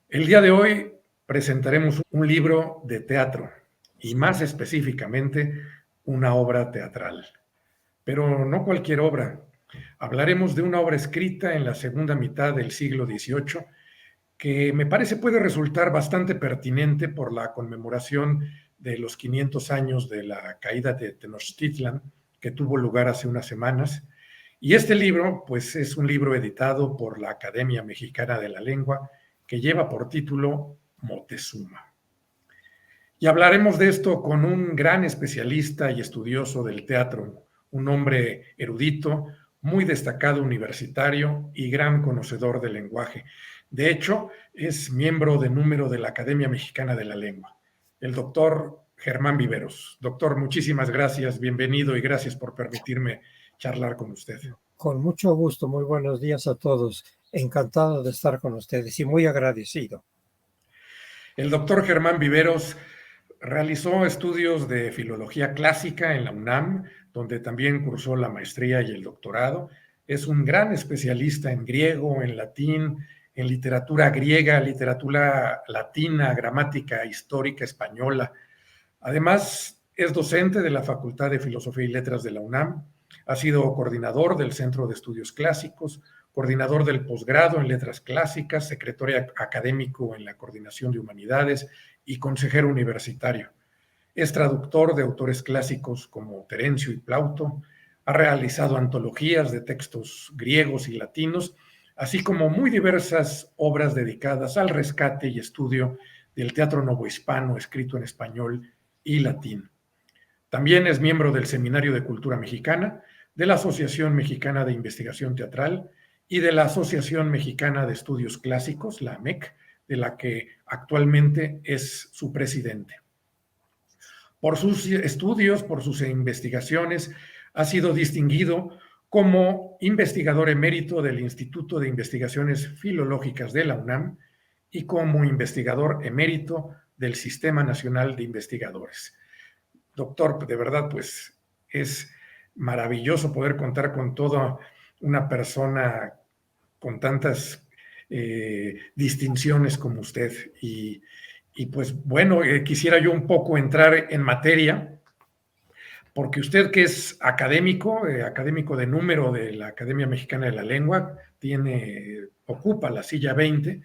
El día de hoy presentaremos un libro de teatro y más específicamente una obra teatral. Pero no cualquier obra. Hablaremos de una obra escrita en la segunda mitad del siglo XVIII que me parece puede resultar bastante pertinente por la conmemoración de los 500 años de la caída de Tenochtitlan que tuvo lugar hace unas semanas. Y este libro, pues es un libro editado por la Academia Mexicana de la Lengua que lleva por título Moctezuma. Y hablaremos de esto con un gran especialista y estudioso del teatro, un hombre erudito, muy destacado universitario y gran conocedor del lenguaje. De hecho, es miembro de número de la Academia Mexicana de la Lengua, el doctor Germán Viveros. Doctor, muchísimas gracias, bienvenido y gracias por permitirme charlar con usted. Con mucho gusto, muy buenos días a todos. Encantado de estar con ustedes y muy agradecido. El doctor Germán Viveros realizó estudios de filología clásica en la UNAM, donde también cursó la maestría y el doctorado. Es un gran especialista en griego, en latín, en literatura griega, literatura latina, gramática histórica española. Además, es docente de la Facultad de Filosofía y Letras de la UNAM. Ha sido coordinador del Centro de Estudios Clásicos, coordinador del posgrado en Letras Clásicas, secretario académico en la Coordinación de Humanidades y consejero universitario. Es traductor de autores clásicos como Terencio y Plauto, ha realizado antologías de textos griegos y latinos, así como muy diversas obras dedicadas al rescate y estudio del teatro novohispano escrito en español y latín. También es miembro del Seminario de Cultura Mexicana, de la Asociación Mexicana de Investigación Teatral y de la Asociación Mexicana de Estudios Clásicos, la AMEC, de la que actualmente es su presidente. Por sus estudios, por sus investigaciones, ha sido distinguido como investigador emérito del Instituto de Investigaciones Filológicas de la UNAM y como investigador emérito del Sistema Nacional de Investigadores. Doctor, de verdad, pues es maravilloso poder contar con toda una persona con tantas distinciones como usted. Y pues bueno, quisiera yo un poco entrar en materia, porque usted que es académico, académico de número de la Academia Mexicana de la Lengua, ocupa la silla 20.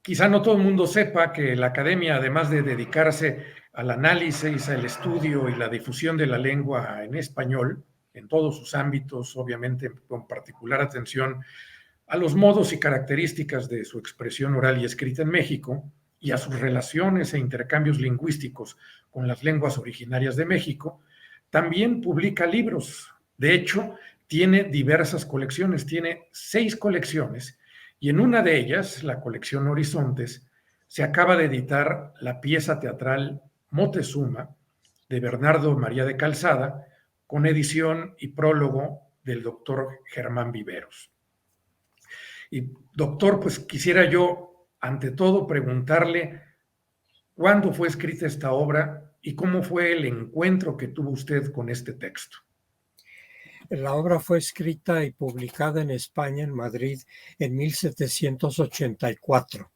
Quizá no todo el mundo sepa que la academia, además de dedicarse al análisis, al estudio y la difusión de la lengua en español, en todos sus ámbitos, obviamente con particular atención a los modos y características de su expresión oral y escrita en México y a sus relaciones e intercambios lingüísticos con las lenguas originarias de México, también publica libros. De hecho, tiene diversas colecciones, tiene 6 colecciones, y en una de ellas, la colección Horizontes, se acaba de editar la pieza teatral Moctezuma de Bernardo María de Calzada, con edición y prólogo del doctor Germán Viveros. Y doctor, pues quisiera yo, ante todo, preguntarle cuándo fue escrita esta obra y cómo fue el encuentro que tuvo usted con este texto. La obra fue escrita y publicada en España, en Madrid, en 1784.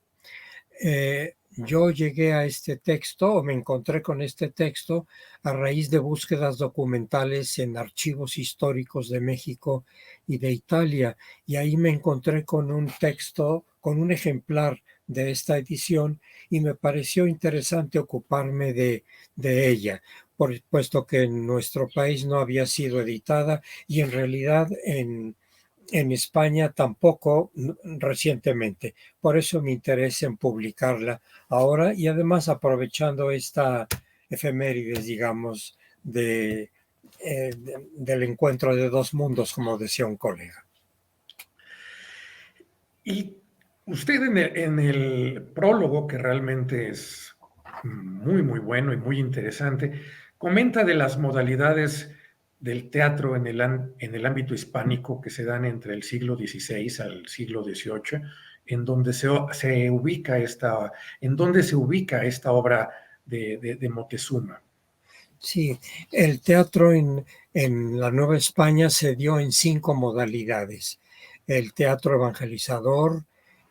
Yo llegué a este texto, o me encontré con este texto, a raíz de búsquedas documentales en archivos históricos de México y de Italia, y ahí me encontré con un texto, con un ejemplar de esta edición, y me pareció interesante ocuparme de ella, puesto que en nuestro país no había sido editada, y en realidad en España tampoco recientemente. Por eso me interesa en publicarla ahora y además aprovechando esta efemérides, digamos, del encuentro de dos mundos, como decía un colega. Y usted en el prólogo, que realmente es muy, muy bueno y muy interesante, comenta de las modalidades del teatro en el ámbito hispánico que se dan entre el siglo XVI al siglo XVIII, en donde se ubica esta obra de Moctezuma. Sí, el teatro en la Nueva España se dio en 5 modalidades. El teatro evangelizador,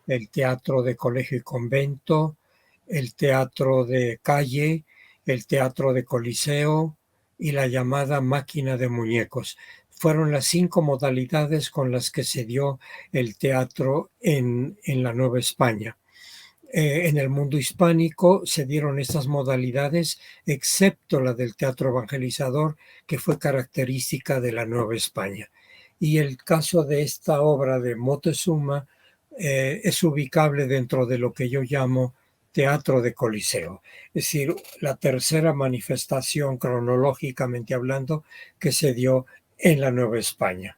el teatro de colegio y convento, el teatro de calle, el teatro de coliseo y la llamada máquina de muñecos. Fueron las 5 modalidades con las que se dio el teatro en la Nueva España. En el mundo hispánico se dieron estas modalidades, excepto la del teatro evangelizador, que fue característica de la Nueva España. Y el caso de esta obra de Moctezuma es ubicable dentro de lo que yo llamo teatro de coliseo, es decir, la tercera manifestación cronológicamente hablando que se dio en la Nueva España.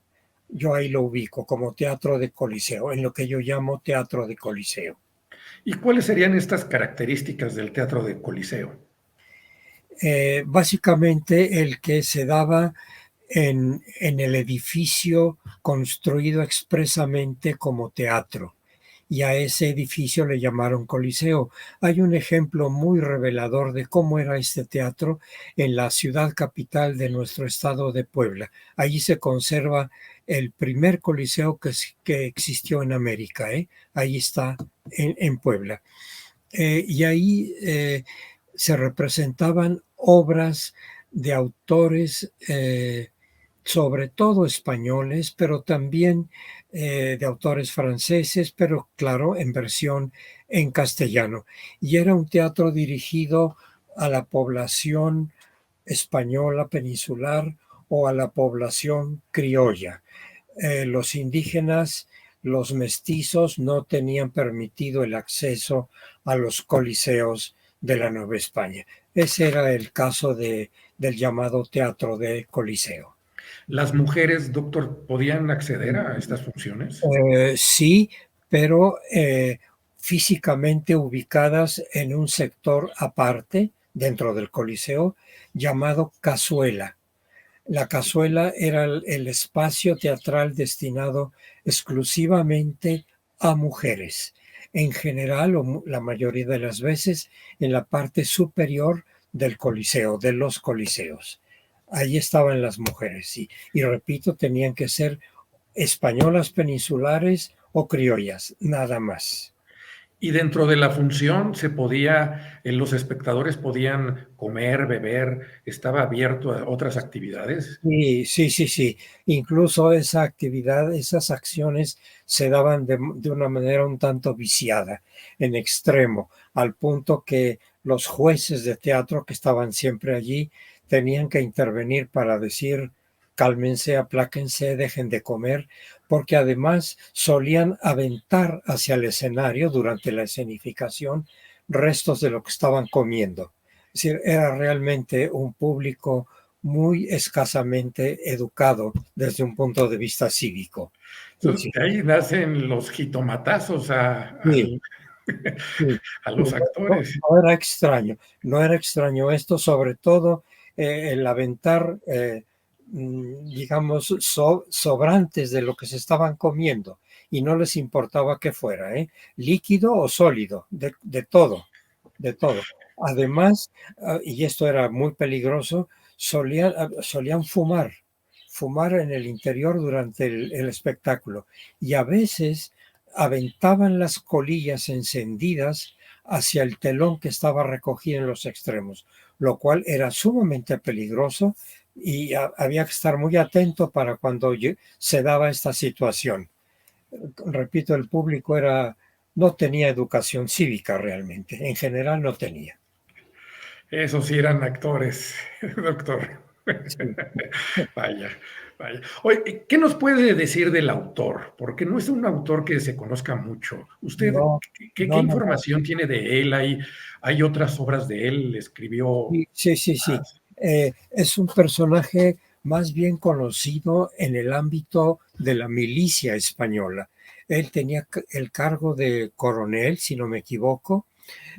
Yo ahí lo ubico como teatro de coliseo, en lo que yo llamo teatro de coliseo. ¿Y cuáles serían estas características del teatro de Coliseo? Básicamente el que se daba en el edificio construido expresamente como teatro. Y a ese edificio le llamaron Coliseo. Hay un ejemplo muy revelador de cómo era este teatro en la ciudad capital de nuestro estado de Puebla. Allí se conserva el primer coliseo que existió en América. Ahí está en Puebla. Y ahí se representaban obras de autores, sobre todo españoles, pero también de autores franceses, pero claro, en versión en castellano. Y era un teatro dirigido a la población española peninsular o a la población criolla. Los indígenas, los mestizos no tenían permitido el acceso a los coliseos de la Nueva España. Ese era el caso del llamado teatro de coliseo. ¿Las mujeres, doctor, podían acceder a estas funciones? Sí, pero físicamente ubicadas en un sector aparte dentro del coliseo llamado cazuela. La cazuela era el espacio teatral destinado exclusivamente a mujeres, en general o la mayoría de las veces en la parte superior del coliseo, de los coliseos. Ahí estaban las mujeres y repito, tenían que ser españolas peninsulares o criollas, nada más. Y dentro de la función se podía, los espectadores podían comer, beber, estaba abierto a otras actividades. Sí. Incluso esa actividad, esas acciones se daban de una manera un tanto viciada, en extremo, al punto que los jueces de teatro que estaban siempre allí tenían que intervenir para decir, cálmense, apláquense, dejen de comer, porque además solían aventar hacia el escenario durante la escenificación restos de lo que estaban comiendo. Es decir, era realmente un público muy escasamente educado desde un punto de vista cívico. Sí, Entonces, sí, de ahí nacen los jitomatazos sí, sí. a Sí, los actores. no era extraño, no era extraño esto, sobre todo el aventar, digamos, sobrantes de lo que se estaban comiendo y no les importaba que fuera, líquido o sólido, de todo, de todo. Además, y esto era muy peligroso, solían fumar en el interior durante el espectáculo y a veces aventaban las colillas encendidas hacia el telón que estaba recogido en los extremos, lo cual era sumamente peligroso y había que estar muy atento para cuando se daba esta situación. Repito, el público no tenía educación cívica realmente, en general no tenía. Esos sí eran actores, doctor. Sí. Vaya, vaya. Oye, ¿qué nos puede decir del autor? Porque no es un autor que se conozca mucho. ¿Usted No, qué no. información tiene de él? ¿Hay otras obras de él? ¿Escribió Sí. más? Es un personaje más bien conocido en el ámbito de la milicia española. Él tenía el cargo de coronel, si no me equivoco,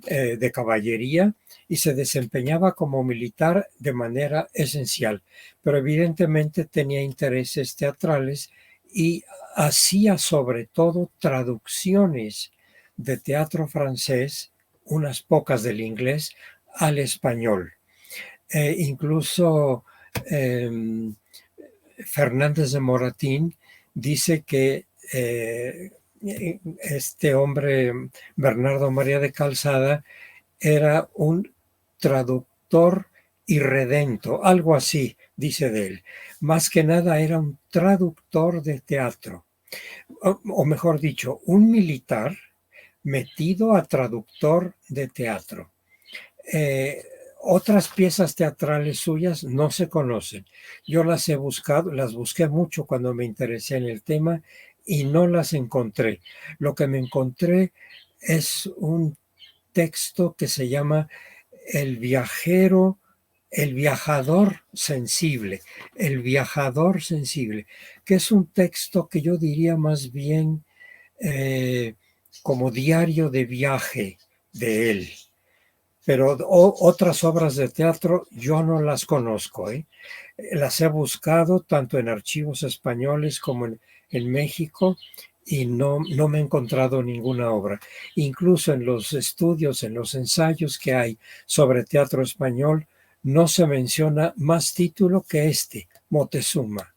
de caballería y se desempeñaba como militar de manera esencial, pero evidentemente tenía intereses teatrales y hacía sobre todo traducciones de teatro francés, unas pocas del inglés, al español. Incluso eh, Fernández de Moratín dice que Este hombre, Bernardo María de Calzada, era un traductor irredento, algo así, dice de él. Más que nada era un traductor de teatro, o mejor dicho, un militar metido a traductor de teatro. Eh, Otras piezas teatrales suyas no se conocen. Yo las he buscado, las busqué mucho cuando me interesé en el tema y no las encontré. Lo que me encontré es un texto que se llama El viajero, el viajador sensible, el viajador sensible, que es un texto que yo diría más bien eh, como diario de viaje de él. Pero otras obras de teatro yo no las conozco, ¿eh? Las he buscado tanto en archivos españoles como en México y no me he encontrado ninguna obra. Incluso en los estudios, en los ensayos que hay sobre teatro español, no se menciona más título que este, Moctezuma.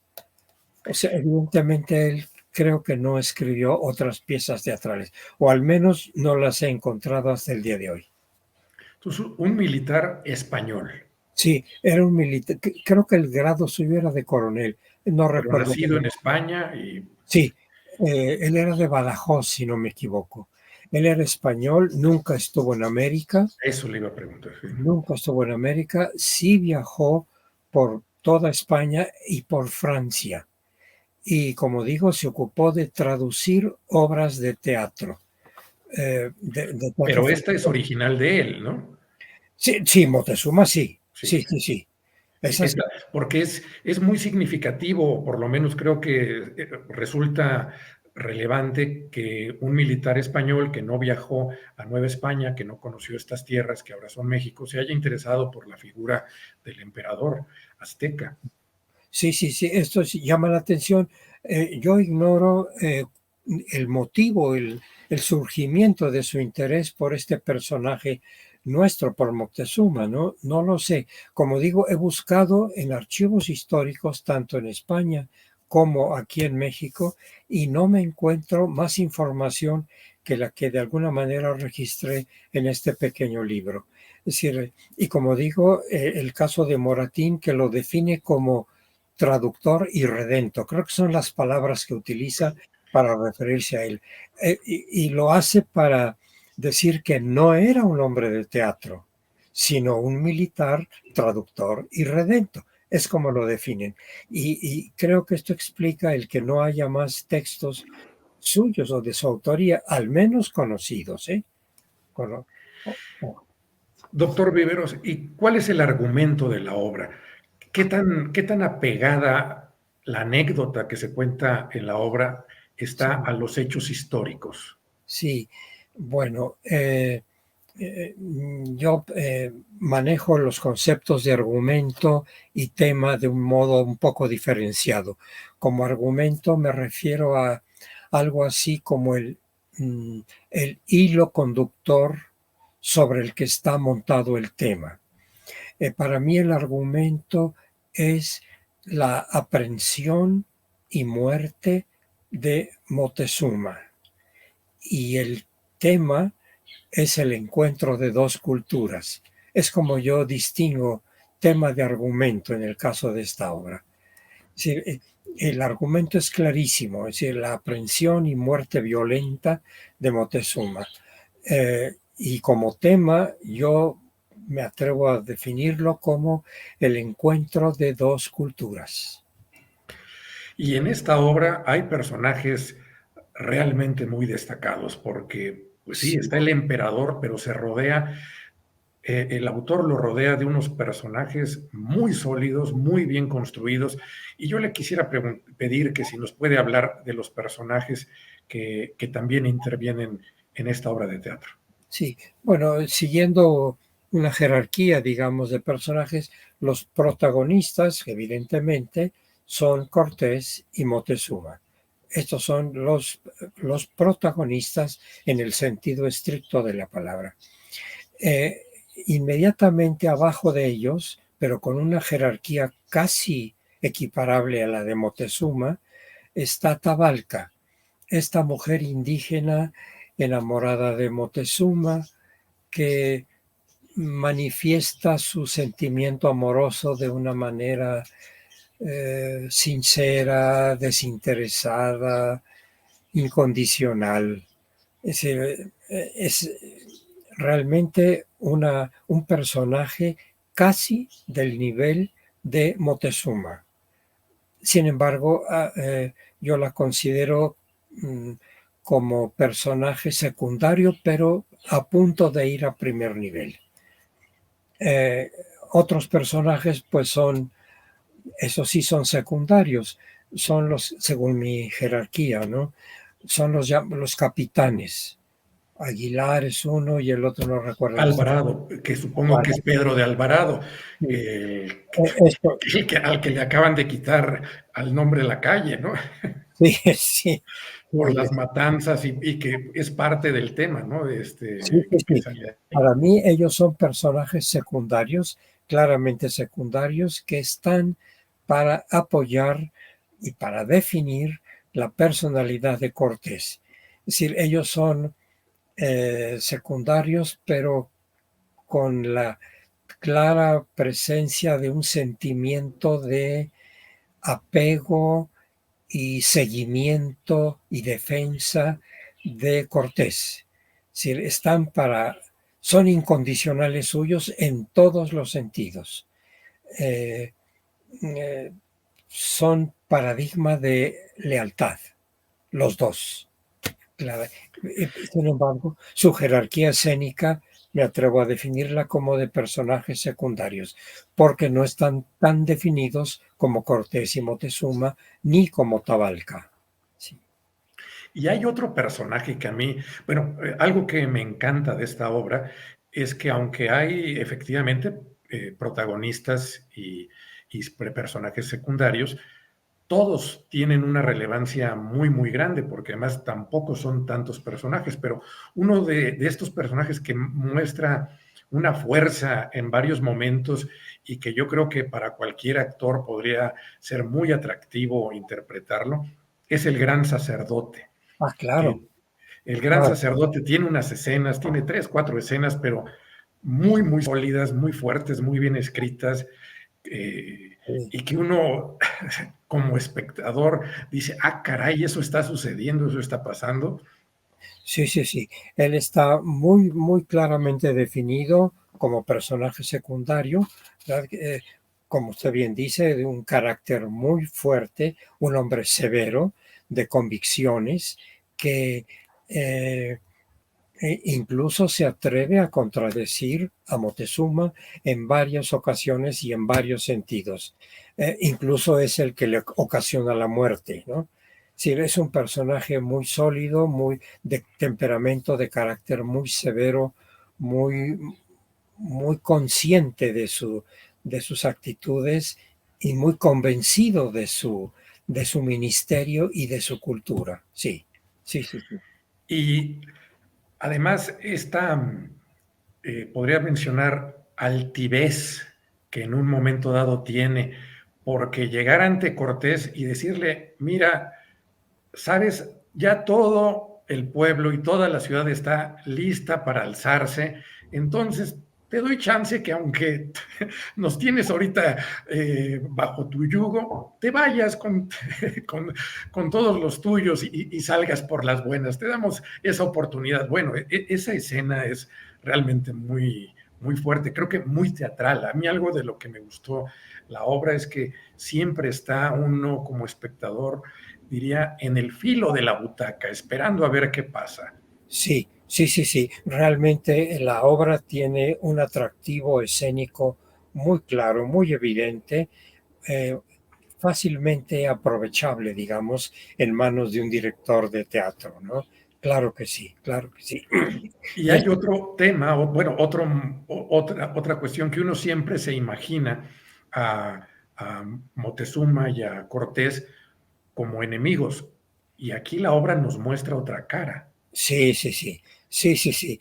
O sea, evidentemente él creo que no escribió otras piezas teatrales, o al menos no las he encontrado hasta el día de hoy. Entonces, un militar español, Sí, era un militar, creo que el grado suyo era de coronel, no pero recuerdo nacido bien. en España y Sí, él era de Badajoz, si no me equivoco. Él era español, nunca estuvo en América, eso le iba a preguntar. Sí. nunca estuvo en América, sí viajó por toda España y por Francia. Y como digo, se ocupó de traducir obras de teatro. De teatro Pero esta es francés. original de él, ¿no? Sí, sí, Moctezuma, sí, Sí. sí, sí, sí. Sí, Esa sí. porque es muy significativo, por lo menos creo que resulta relevante que un militar español que no viajó a Nueva España, que no conoció estas tierras que ahora son México, se haya interesado por la figura del emperador azteca. Sí, sí, sí, esto sí llama la atención. Yo ignoro el motivo, el surgimiento de su interés por este personaje nuestro, por Moctezuma, ¿no? No lo sé. Como digo, he buscado en archivos históricos, tanto en España como aquí en México, y no me encuentro más información que la que de alguna manera registré en este pequeño libro. Es decir, y como digo, el caso de Moratín, que lo define como traductor y redento. Creo que son las palabras que utiliza para referirse a él. Y lo hace para decir que no era un hombre de teatro, sino un militar, traductor y redento. Es como lo definen. Y creo que esto explica el que no haya más textos suyos o de su autoría, al menos conocidos. ¿Eh? Cono- Doctor Viveros, ¿y cuál es el argumento de la obra? Qué tan apegada la anécdota que se cuenta en la obra está sí, a los hechos históricos? sí. Bueno, yo manejo los conceptos de argumento y tema de un modo un poco diferenciado. Como argumento me refiero a algo así como el hilo conductor sobre el que está montado el tema. Para mí el argumento es la aprehensión y muerte de Moctezuma y el tema es el encuentro de dos culturas. Es como yo distingo tema de argumento en el caso de esta obra. Es decir, el argumento es clarísimo, es decir, la aprehensión y muerte violenta de Moctezuma. Y como tema, yo me atrevo a definirlo como el encuentro de dos culturas. Y en esta obra hay personajes realmente muy destacados, porque, pues sí, Sí, está el emperador, pero se rodea, el autor lo rodea de unos personajes muy sólidos, muy bien construidos, y yo le quisiera pedir que si nos puede hablar de los personajes que también intervienen en esta obra de teatro. sí. Bueno, siguiendo una jerarquía, digamos, de personajes, los protagonistas, evidentemente, son Cortés y Moctezuma. Estos son los protagonistas en el sentido estricto de la palabra. Eh, Inmediatamente abajo de ellos, pero con una jerarquía casi equiparable a la de Moctezuma, está Tabalca. esta mujer indígena enamorada de Moctezuma que manifiesta su sentimiento amoroso de una manera sincera, desinteresada, incondicional. Es realmente un personaje casi del nivel de Moctezuma. Sin embargo, yo la considero como personaje secundario, pero a punto de ir a primer nivel. Otros personajes, pues esos sí son secundarios, son los, según mi jerarquía, ¿no? Son los capitanes. Aguilar es uno y el otro no recuerdo. Alvarado, que supongo que es Pedro de Alvarado, Sí. Esto, al que le acaban de quitar al nombre de la calle, ¿no? sí, sí, Por sí, las matanzas y que es parte del tema, ¿no? sí, sí, Que sí. sale ahí. Para mí ellos son personajes secundarios, claramente secundarios, que están para apoyar y para definir la personalidad de Cortés. Es decir, ellos son secundarios, pero con la clara presencia de un sentimiento de apego y seguimiento y defensa de Cortés. Es decir, son incondicionales suyos en todos los sentidos. Eh, eh, Son paradigma de lealtad, los dos. Claro. Sin embargo, su jerarquía escénica me atrevo a definirla como de personajes secundarios, porque no están tan definidos como Cortés y Moctezuma, ni como Tabalca. Sí. Y hay otro personaje que a mí, bueno, algo que me encanta de esta obra es que aunque hay efectivamente protagonistas y personajes secundarios, todos tienen una relevancia muy, muy grande, porque además tampoco son tantos personajes, pero uno de estos personajes que muestra una fuerza en varios momentos y que yo creo que para cualquier actor podría ser muy atractivo interpretarlo, es el gran sacerdote. Ah, claro. Que el gran Claro. sacerdote tiene unas escenas, tiene 3, 4 escenas, pero muy, muy sólidas, muy fuertes, muy bien escritas, Sí, y que uno como espectador dice, ah, caray, eso está sucediendo, eso está pasando. sí, sí, sí. Él está muy, muy claramente definido como personaje secundario, ¿verdad? Como usted bien dice, de un carácter muy fuerte, un hombre severo, de convicciones, que eh, incluso se atreve a contradecir a Moctezuma en varias ocasiones y en varios sentidos. Incluso es el que le ocasiona la muerte, ¿no? Sí, es un personaje muy sólido, muy de temperamento, de carácter muy severo, muy, muy consciente de sus actitudes y muy convencido de su ministerio y de su cultura. Sí, sí, sí, sí. Y además, podría mencionar altivez que en un momento dado tiene, porque llegar ante Cortés y decirle, mira, sabes, ya todo el pueblo y toda la ciudad está lista para alzarse, entonces te doy chance que aunque nos tienes ahorita bajo tu yugo, te vayas con todos los tuyos y salgas por las buenas. Te damos esa oportunidad. Bueno, esa escena es realmente muy, muy fuerte, creo que muy teatral. A mí algo de lo que me gustó la obra es que siempre está uno como espectador, diría, en el filo de la butaca, esperando a ver qué pasa. Sí, sí, sí, sí. Realmente la obra tiene un atractivo escénico muy claro, muy evidente, eh, fácilmente aprovechable, digamos, en manos de un director de teatro, ¿no? Claro que sí, claro que sí. Y Y es, hay otro tema, bueno, otra cuestión que uno siempre se imagina a Moctezuma y a Cortés como enemigos. Y aquí la obra nos muestra otra cara. sí, sí, sí, sí, sí, sí.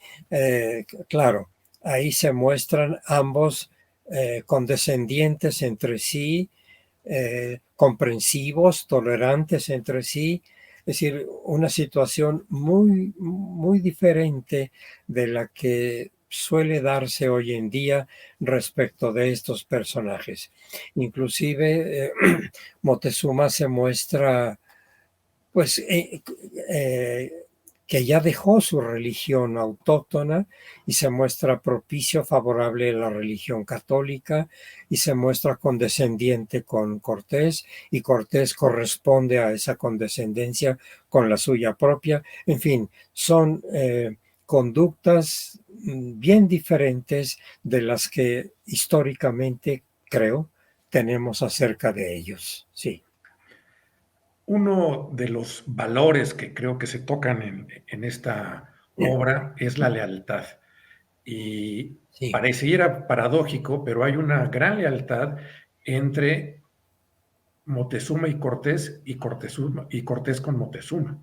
Claro, ahí se muestran ambos condescendientes entre sí, comprensivos, tolerantes entre sí. decir, una situación muy, muy diferente de la que suele darse hoy en día respecto de estos personajes. Inclusive Moctezuma se muestra pues que ya dejó su religión autóctona y se muestra propicio, favorable a la religión católica, y se muestra condescendiente con Cortés, y Cortés corresponde a esa condescendencia con la suya propia. En fin, son conductas bien diferentes de las que históricamente, creo, tenemos acerca de ellos. Sí. Uno de los valores que creo que se tocan en esta obra es la lealtad. Y Sí. pareciera paradójico, pero hay una gran lealtad entre Moctezuma y Cortés con Moctezuma.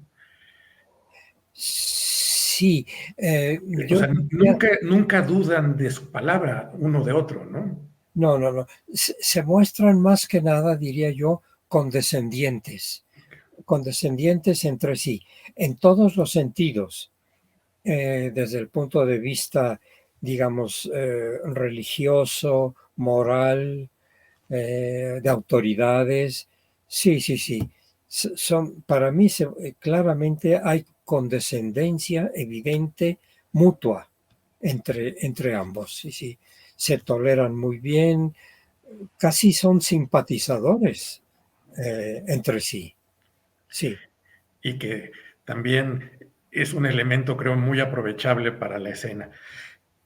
Sí, O yo sea, diría, nunca dudan de su palabra uno de otro, ¿no? no, no, no. Se muestran más que nada, diría yo, condescendientes, condescendientes entre sí, en todos los sentidos, desde el punto de vista, digamos, religioso, moral, de autoridades. Sí, sí, sí. Son, para mí, claramente hay condescendencia evidente, mutua, entre ambos. Sí, sí. Se toleran muy bien, casi son simpatizadores entre sí. Sí. Y que también es un elemento, creo, muy aprovechable para la escena.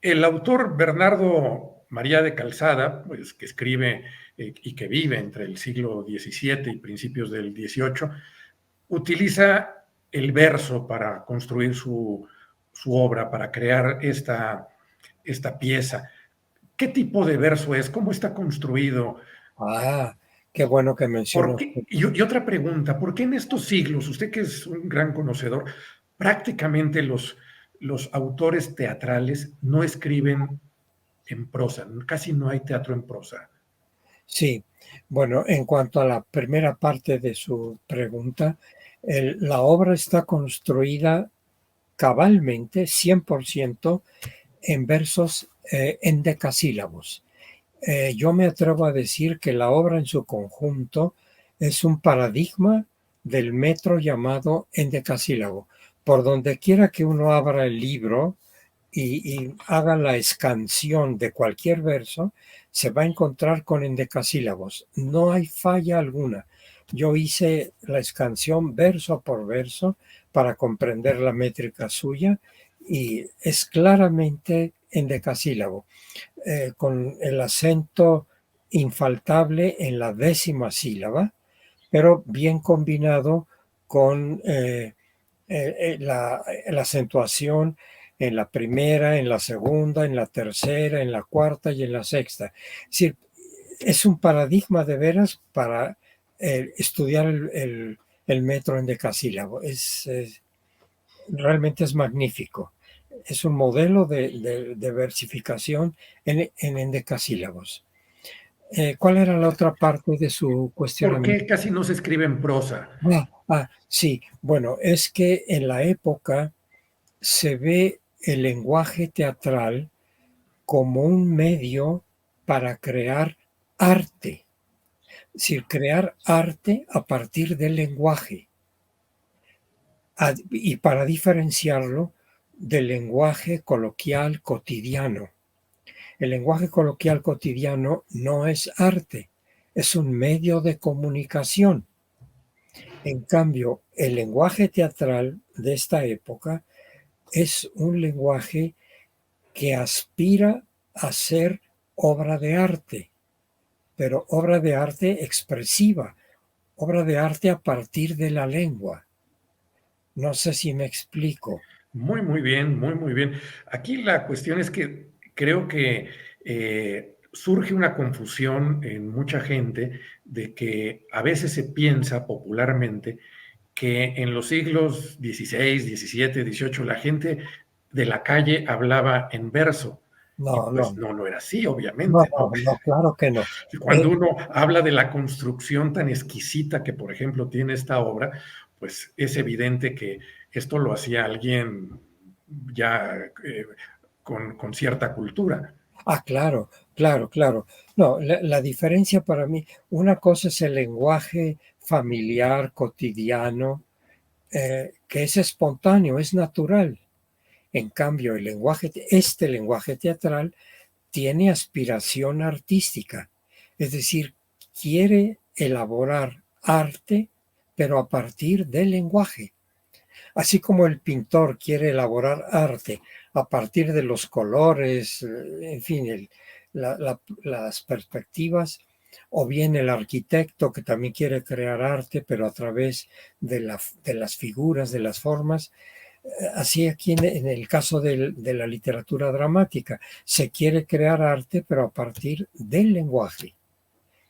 El autor Bernardo María de Calzada, pues, que escribe y que vive entre el siglo XVII y principios del XVIII, utiliza el verso para construir su obra, para crear esta pieza. ¿Qué tipo de verso es? ¿Cómo está construido? Ah, qué bueno que ¿Por mencionas. qué? Y otra pregunta, ¿por qué en estos siglos, usted que es un gran conocedor, prácticamente los autores teatrales no escriben en prosa? Casi no hay teatro en prosa. Sí, bueno, en cuanto a la primera parte de su pregunta, la obra está construida cabalmente, 100%, en versos endecasílabos. Yo me atrevo a decir que la obra en su conjunto es un paradigma del metro llamado endecasílabo. Por donde quiera que uno abra el libro y haga la escansión de cualquier verso, se va a encontrar con endecasílabos. No hay falla alguna. Yo hice la escansión verso por verso para comprender la métrica suya y es claramente endecasílabo, con el acento infaltable en la décima sílaba, pero bien combinado con la acentuación en la primera, en la segunda, en la tercera, en la cuarta y en la sexta. Es decir, es un paradigma de veras para estudiar el metro endecasílabo. Realmente es magnífico. Es un modelo de versificación en endecasílabos. ¿Cuál era la otra parte de su ¿Por cuestionamiento? qué casi no se escribe en prosa? Sí, bueno, es que en la época se ve el lenguaje teatral como un medio para crear arte, es decir, crear arte a partir del lenguaje y para diferenciarlo del lenguaje coloquial cotidiano. El lenguaje coloquial cotidiano no es arte, es un medio de comunicación. En cambio, el lenguaje teatral de esta época es un lenguaje que aspira a ser obra de arte, pero obra de arte expresiva, obra de arte a partir de la lengua. No sé si me explico. Muy, muy bien, muy, muy bien. Aquí la cuestión es que creo que surge una confusión en mucha gente de que a veces se piensa popularmente que en los siglos XVI, XVII, XVIII la gente de la calle hablaba en verso. Y No, pues no, no, no era así, no, obviamente, ¿no? no, no, claro que no. Cuando uno habla de la construcción tan exquisita que, por ejemplo, tiene esta obra, pues es evidente que esto lo hacía alguien ya con cierta cultura. Ah, claro, claro, claro. No, la diferencia para mí, una cosa es el lenguaje familiar, cotidiano, que es espontáneo, es natural. En cambio, este lenguaje teatral tiene aspiración artística, es decir, quiere elaborar arte, pero a partir del lenguaje. Así como el pintor quiere elaborar arte a partir de los colores, en fin, las perspectivas, o bien el arquitecto que también quiere crear arte, pero a través de las figuras, de las formas. Así aquí en el caso de la literatura dramática, se quiere crear arte, pero a partir del lenguaje.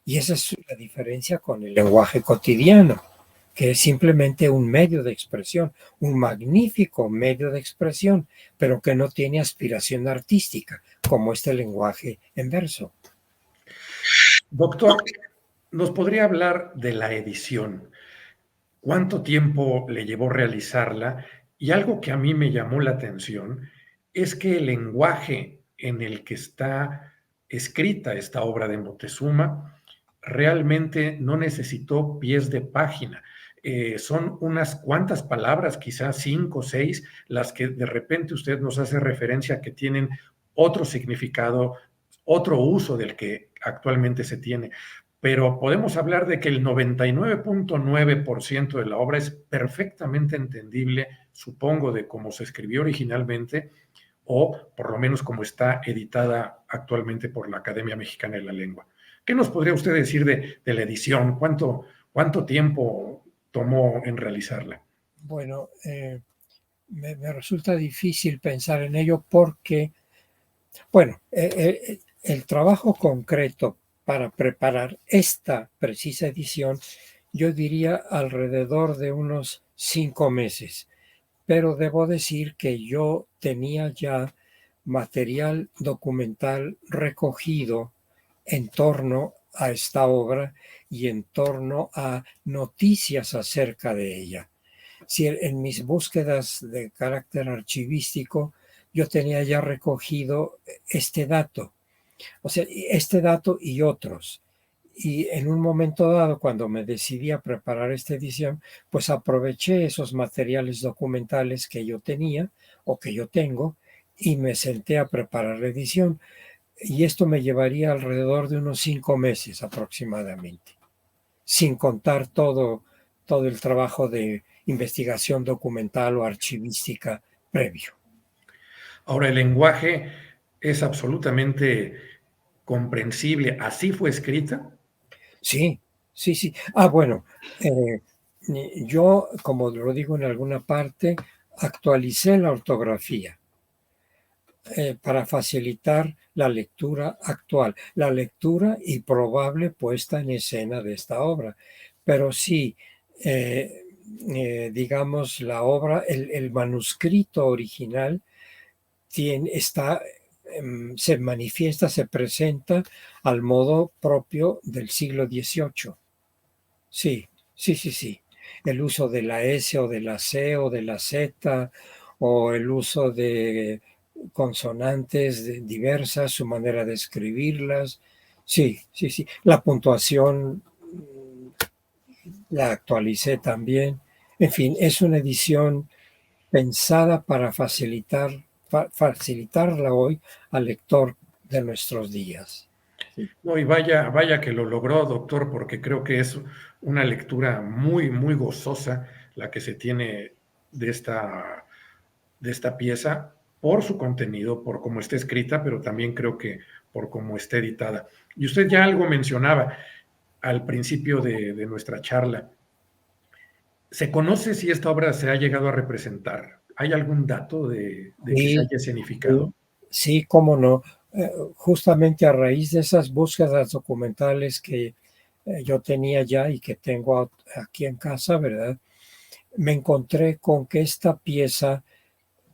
Y esa es la diferencia con el lenguaje cotidiano, que es simplemente un medio de expresión, un magnífico medio de expresión, pero que no tiene aspiración artística, como este lenguaje en verso. Doctor, ¿nos podría hablar de la edición? ¿Cuánto tiempo le llevó realizarla? Y algo que a mí me llamó la atención es que el lenguaje en el que está escrita esta obra de Moctezuma realmente no necesitó pies de página. Son unas cuantas palabras, quizás 5 o 6, las que de repente usted nos hace referencia que tienen otro significado, otro uso del que actualmente se tiene, pero podemos hablar de que el 99.9% de la obra es perfectamente entendible, supongo, de cómo se escribió originalmente o por lo menos como está editada actualmente por la Academia Mexicana de la Lengua. ¿Qué nos podría usted decir de la edición? ¿Cuánto tiempo tomó en realizarla? Bueno, me resulta difícil pensar en ello porque, bueno, el trabajo concreto para preparar esta precisa edición, yo diría alrededor de unos 5 meses. Pero debo decir que yo tenía ya material documental recogido en torno a esta obra y en torno a noticias acerca de ella. Si en mis búsquedas de carácter archivístico yo tenía ya recogido este dato, o sea, este dato y otros. Y en un momento dado, cuando me decidí a preparar esta edición, pues aproveché esos materiales documentales que yo tenía o que yo tengo y me senté a preparar la edición. Y esto me llevaría alrededor de unos 5 meses aproximadamente, sin contar todo el trabajo de investigación documental o archivística previo. Ahora, el lenguaje es absolutamente comprensible. ¿Así fue escrita? Sí, sí, sí. Ah, bueno, yo, como lo digo en alguna parte, actualicé la ortografía para facilitar la lectura actual, la lectura y probable puesta en escena de esta obra. Pero sí, eh, digamos, la obra, el manuscrito original está, se manifiesta, se presenta al modo propio del siglo XVIII. Sí, sí, sí, sí. El uso de la S o de la C o de la Z o el uso de consonantes diversas, su manera de escribirlas. Sí, sí, sí. La puntuación la actualicé también. En fin, es una edición pensada para facilitarla hoy al lector de nuestros días. Sí. No, y vaya que lo logró, doctor, porque creo que es una lectura muy, muy gozosa la que se tiene de de esta pieza por su contenido, por cómo está escrita, pero también creo que por cómo está editada. Y usted ya algo mencionaba al principio de nuestra charla. ¿Se conoce si esta obra se ha llegado a representar? ¿Hay algún dato de que se Sí, haya sí, escenificado? sí, cómo no. Justamente a raíz de esas búsquedas documentales que yo tenía ya y que tengo aquí en casa, ¿verdad? Me encontré con que esta pieza,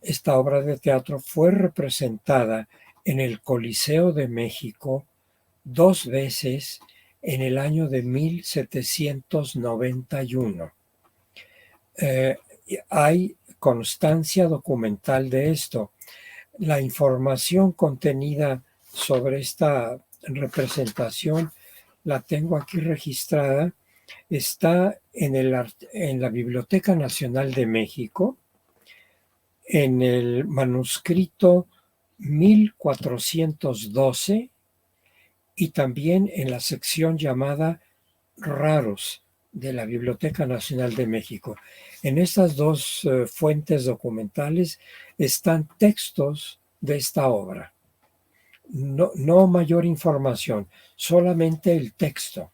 esta obra de teatro, fue representada en el Coliseo de México 2 veces en el año de 1791. Eh, hay constancia documental de esto. La información contenida sobre esta representación la tengo aquí registrada. Está en la Biblioteca Nacional de México, en el manuscrito 1412 y también en la sección llamada Raros de la Biblioteca Nacional de México. En estas dos fuentes documentales están textos de esta obra. No, no mayor información, solamente el texto,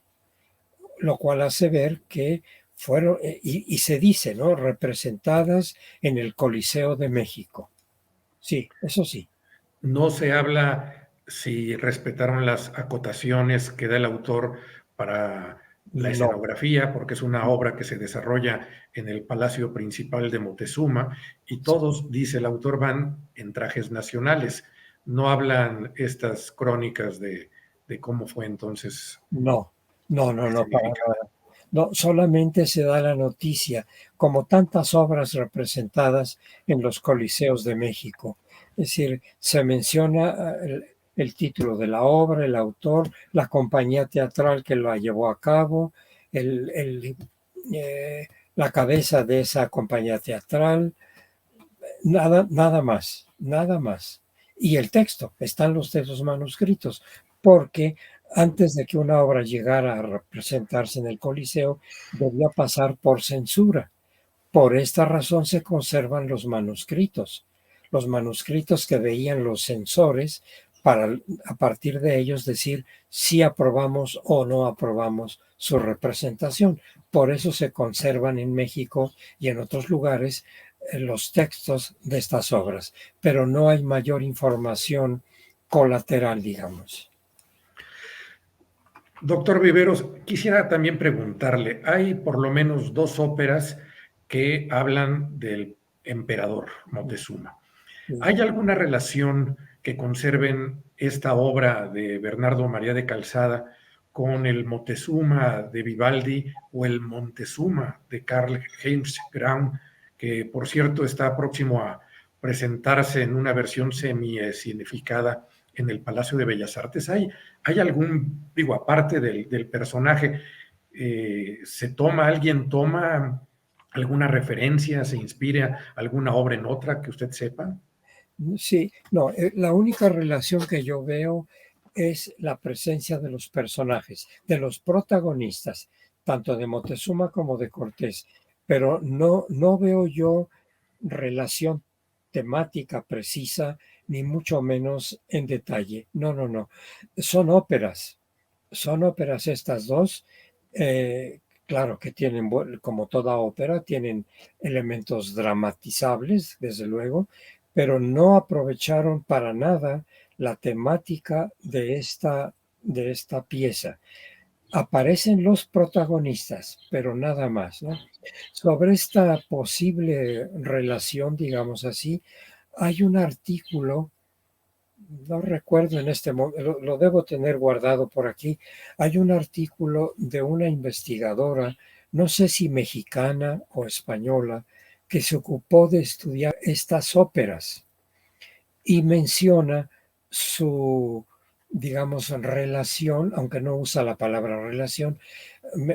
lo cual hace ver que fueron, y se dice, ¿no? Representadas en el Coliseo de México. Sí, eso sí. No se habla si respetaron las acotaciones que da el autor para la No, escenografía, porque es una obra que se desarrolla en el Palacio Principal de Moctezuma y todos, dice el autor, van en trajes nacionales. No hablan estas crónicas de cómo fue entonces no, no, para escenificada. nada. No, solamente se da la noticia, como tantas obras representadas en los Coliseos de México. Es decir, se menciona el título de la obra, el autor, la compañía teatral que la llevó a cabo, el, el, la cabeza de esa compañía teatral, nada, nada más, nada más. Y el texto, están los textos manuscritos, porque antes de que una obra llegara a representarse en el Coliseo, debía pasar por censura. Por esta razón se conservan los manuscritos que veían los censores para a partir de ellos decir si aprobamos o no aprobamos su representación. Por eso se conservan en México y en otros lugares los textos de estas obras, pero no hay mayor información colateral, digamos. Doctor Viveros, quisiera también preguntarle, hay por lo menos dos óperas que hablan del emperador Moctezuma. ¿Hay alguna relación que conserven esta obra de Bernardo María de Calzada con el Moctezuma de Vivaldi o el Montezuma de Karl Heinz Graun, que por cierto está próximo a presentarse en una versión semi-significada en el Palacio de Bellas Artes? ¿Hay algún, digo, aparte del personaje, alguien toma alguna referencia, se inspira alguna obra en otra que usted sepa? Sí, no, la única relación que yo veo es la presencia de los personajes, de los protagonistas, tanto de Moctezuma como de Cortés, pero no, no veo yo relación temática precisa, ni mucho menos en detalle. No, no, no. Son óperas estas dos. Claro que tienen, como toda ópera, tienen elementos dramatizables, desde luego, pero no aprovecharon para nada la temática de esta pieza. Aparecen los protagonistas, pero nada más, ¿no? Sobre esta posible relación, digamos así, hay un artículo, no recuerdo en este momento, lo debo tener guardado por aquí, hay un artículo de una investigadora, no sé si mexicana o española, que se ocupó de estudiar estas óperas y menciona su, digamos, relación, aunque no usa la palabra relación,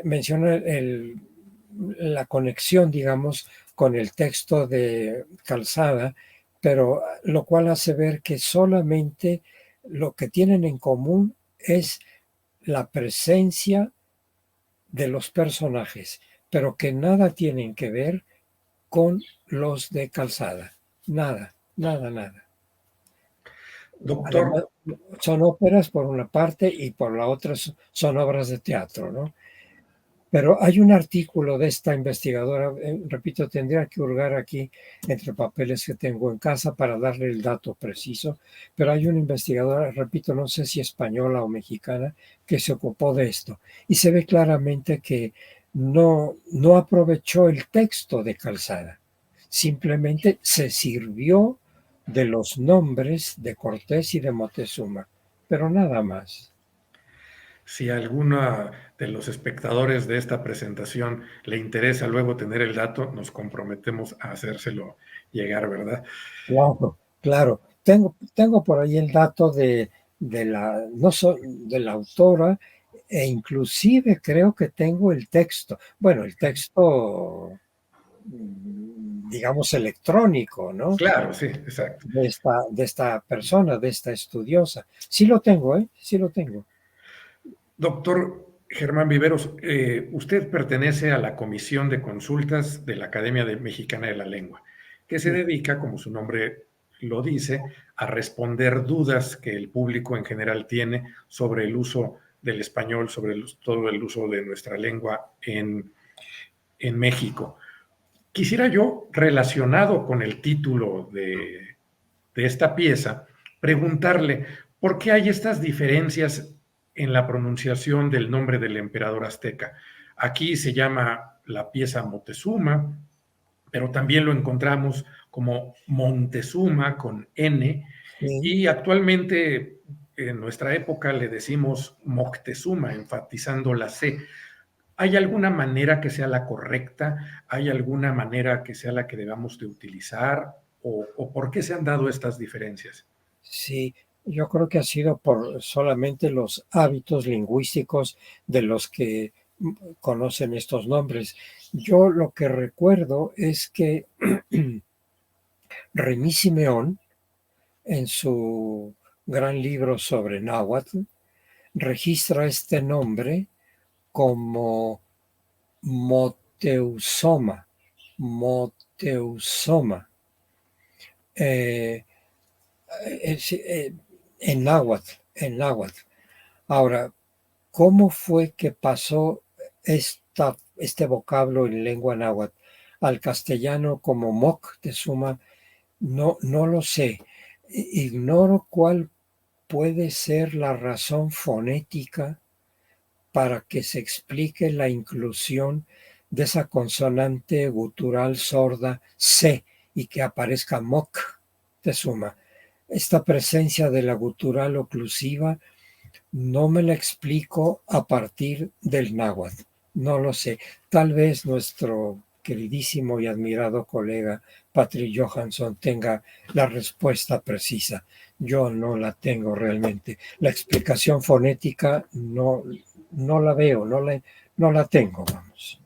menciona la conexión, digamos, con el texto de Calzada, pero lo cual hace ver que solamente lo que tienen en común es la presencia de los personajes, pero que nada tienen que ver con los de Calzada. Nada, nada, nada. Doctor, Además, son óperas por una parte y por la otra son obras de teatro, ¿no? Pero hay un artículo de esta investigadora, repito, tendría que hurgar aquí entre papeles que tengo en casa para darle el dato preciso, pero hay una investigadora, repito, no sé si española o mexicana, que se ocupó de esto. Y se ve claramente que no aprovechó el texto de Calzada, simplemente se sirvió de los nombres de Cortés y de Moctezuma, pero nada más. si alguna de los espectadores de esta presentación le interesa luego tener el dato, nos comprometemos a hacérselo llegar, ¿verdad? Claro, claro. Tengo por ahí el dato de la, no de la autora, e inclusive creo que tengo el texto. Bueno, el texto, digamos, electrónico, ¿no? Claro, sí, exacto. De esta persona, de esta estudiosa. Sí lo tengo, ¿eh? Sí lo tengo. Doctor Germán Viveros, usted pertenece a la Comisión de Consultas de la Academia Mexicana de la Lengua, que se Sí, dedica, como su nombre lo dice, a responder dudas que el público en general tiene sobre el uso del español, sobre todo el uso de nuestra lengua en México. Quisiera yo, relacionado con el título de esta pieza, preguntarle por qué hay estas diferencias en la pronunciación del nombre del emperador azteca. Aquí se llama la pieza Moctezuma, pero también lo encontramos como Montezuma con N, sí. y actualmente en nuestra época le decimos Moctezuma, enfatizando la C. ¿Hay alguna manera que sea la correcta? ¿Hay alguna manera que sea la que debamos de utilizar? ¿O por qué se han dado estas diferencias? Sí, yo creo que ha sido por solamente los hábitos lingüísticos de los que conocen estos nombres. Yo lo que recuerdo es que Remí Simeón, en su gran libro sobre náhuatl, registra este nombre como Moteusoma, Moteusoma, eh, en náhuatl, en náhuatl. Ahora, ¿cómo fue que pasó este vocablo en lengua náhuatl al castellano como Moctezuma? No, no lo sé. Ignoro cuál puede ser la razón fonética para que se explique la inclusión de esa consonante gutural sorda C y que aparezca Moctezuma. Esta presencia de la gutural oclusiva no me la explico a partir del náhuatl. No lo sé. Tal vez nuestro queridísimo y admirado colega Patrick Johansson tenga la respuesta precisa. Yo no la tengo realmente. La explicación fonética no la veo, no la tengo, vamos.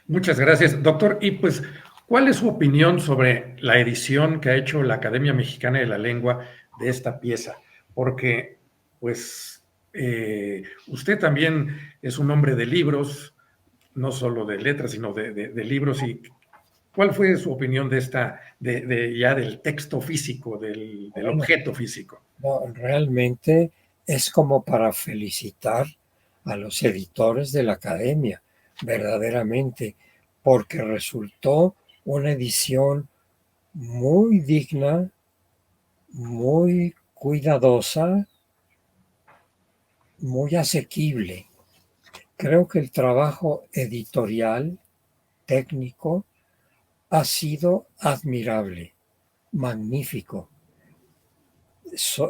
Muchas gracias, doctor. Y pues, ¿cuál es su opinión sobre la edición que ha hecho la Academia Mexicana de la Lengua de esta pieza? Porque, pues, usted también es un hombre de libros, no solo de letras, sino de libros. ¿Y cuál fue su opinión de esta, ya del texto físico, del Bueno, objeto físico? no, realmente es como para felicitar a los editores de la academia, verdaderamente, porque resultó una edición muy digna, muy cuidadosa, muy asequible. Creo que el trabajo editorial, técnico, ha sido admirable, magnífico.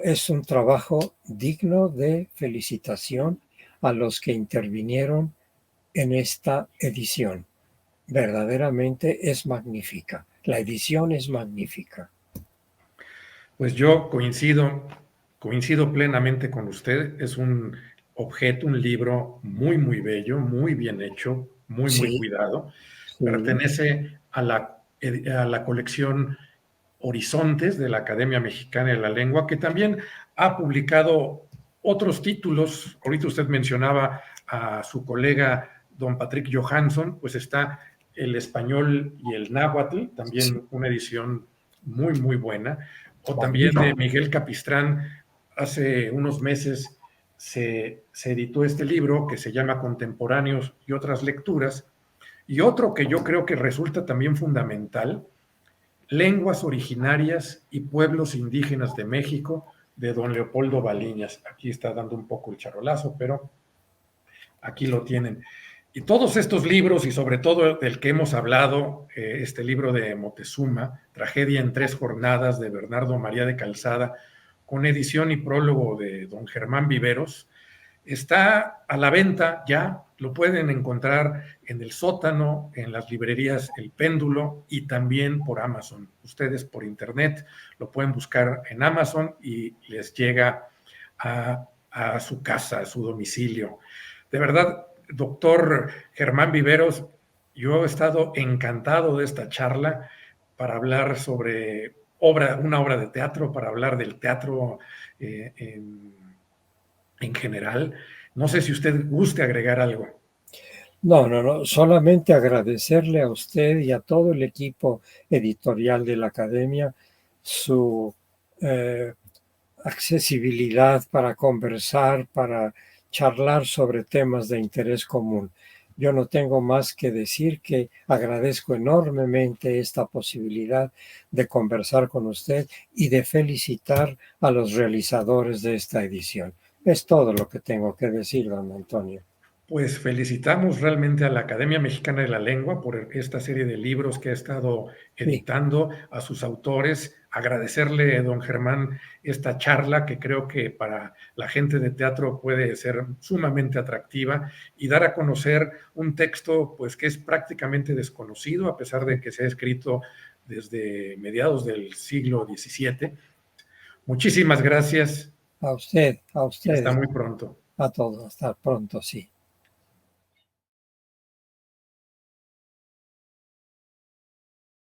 Es un trabajo digno de felicitación a los que intervinieron en esta edición. Verdaderamente es magnífica. La edición es magnífica. Pues yo coincido plenamente con usted. Es un objeto, un libro muy, muy bello, muy bien hecho, muy, muy Sí, cuidado. sí, Pertenece a la colección Horizontes de la Academia Mexicana de la Lengua, que también ha publicado otros títulos. Ahorita usted mencionaba a su colega don Patrick Johansson, pues está el español y el náhuatl, sí, también una edición muy, muy buena. O también de magnífico. Miguel Capistrán, hace unos meses se editó este libro que se llama Contemporáneos y otras lecturas. Y otro que yo creo que resulta también fundamental, Lenguas originarias y pueblos indígenas de México, de don Leopoldo Baliñas. Aquí está dando un poco el charolazo, pero aquí lo tienen. Y todos estos libros, y sobre todo del que hemos hablado, este libro de Moctezuma, Tragedia en 3 jornadas, de Bernardo María de Calzada, con edición y prólogo de don Germán Viveros, Está a la venta ya, lo pueden encontrar en el sótano, en las librerías El Péndulo y también por Amazon. Ustedes por internet lo pueden buscar en Amazon y les llega a su casa, a su domicilio. De verdad, doctor Germán Viveros, yo he estado encantado de esta charla para hablar sobre una obra de teatro, para hablar del teatro en general. No sé si usted guste agregar algo. No, no, no, solamente agradecerle a usted y a todo el equipo editorial de la Academia su eh, accesibilidad para conversar, para charlar sobre temas de interés común. Yo no tengo más que decir que agradezco enormemente esta posibilidad de conversar con usted y de felicitar a los realizadores de esta edición. Es todo lo que tengo que decir, don Antonio. Pues felicitamos realmente a la Academia Mexicana de la Lengua por esta serie de libros que ha estado Sí, editando, a sus autores, agradecerle, don Germán, esta charla que creo que para la gente de teatro puede ser sumamente atractiva y dar a conocer un texto pues que es prácticamente desconocido, a pesar de que se ha escrito desde mediados del siglo XVII. Muchísimas gracias a usted, a y hasta ustedes, muy pronto. a todos. Hasta pronto, sí.